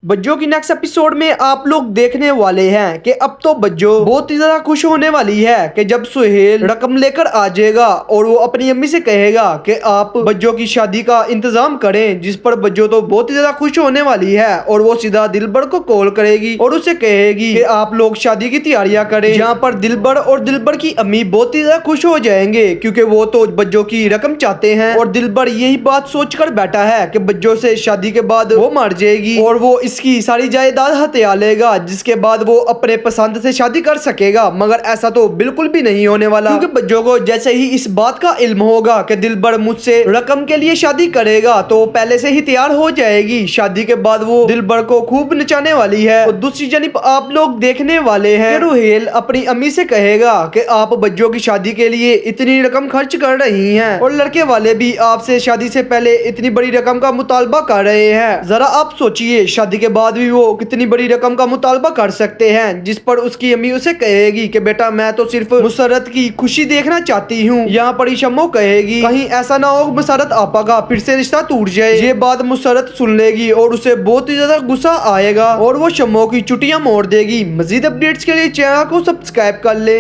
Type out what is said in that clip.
बज्जो की next episode में आप लोग देखने वाले हैं कि अब तो बज्जो बहुत ही ज्यादा खुश होने वाली है कि जब सुहेल रकम लेकर आ जाएगा और वो अपनी अम्मी से कहेगा कि आप बज्जो की शादी का इंतजाम करें, जिस पर बज्जो तो बहुत ही ज्यादा खुश होने वाली है और वो सीधा दिलबर को कॉल करेगी और उसे कहेगी कि आप लोग शादी की तैयारियां करें। यहाँ पर दिलबर और दिलबर की अम्मी बहुत ही ज्यादा खुश हो जाएंगे क्योंकि वो तो बज्जो की रकम चाहते हैं और दिलबर यही बात सोचकर बैठा है कि बज्जो से शादी के बाद वो मर जाएगी और वो इसकी सारी जायदाद हथिया लेगा, जिसके बाद वो अपने पसंद से शादी कर सकेगा। मगर ऐसा तो बिल्कुल भी नहीं होने वाला क्योंकि बज्जो को जैसे ही इस बात का इल्म होगा कि दिलबर मुझसे रकम के लिए शादी करेगा तो वो पहले से ही तैयार हो जाएगी। शादी के बाद वो दिलबर को खूब नचाने वाली है। और दूसरी जानिब आप लोग देखने वाले हैं कि रुहेल अपनी अम्मी से कहेगा कि आप बज्जो की शादी के लिए इतनी रकम खर्च कर रही हैं और लड़के वाले भी आपसे शादी से पहले इतनी बड़ी रकम का मुतालबा कर रहे हैं। जरा आप सोचिए शादी के बाद भी वो कितनी बड़ी रकम का मुतालबा कर सकते हैं। जिस पर उसकी अम्मी उसे कहेगी कि बेटा मैं तो सिर्फ मुसरत की खुशी देखना चाहती हूँ। यहाँ पर शम्मो कहेगी कहीं ऐसा ना हो मुसरत आपा का फिर से रिश्ता टूट जाए। ये बात मुसरत सुन लेगी और उसे बहुत ही ज्यादा गुस्सा आएगा और वो शम्मो की चुटियां मोड़ देगी। मजीद अपडेट्स के लिए चैनल को सब्सक्राइब कर ले।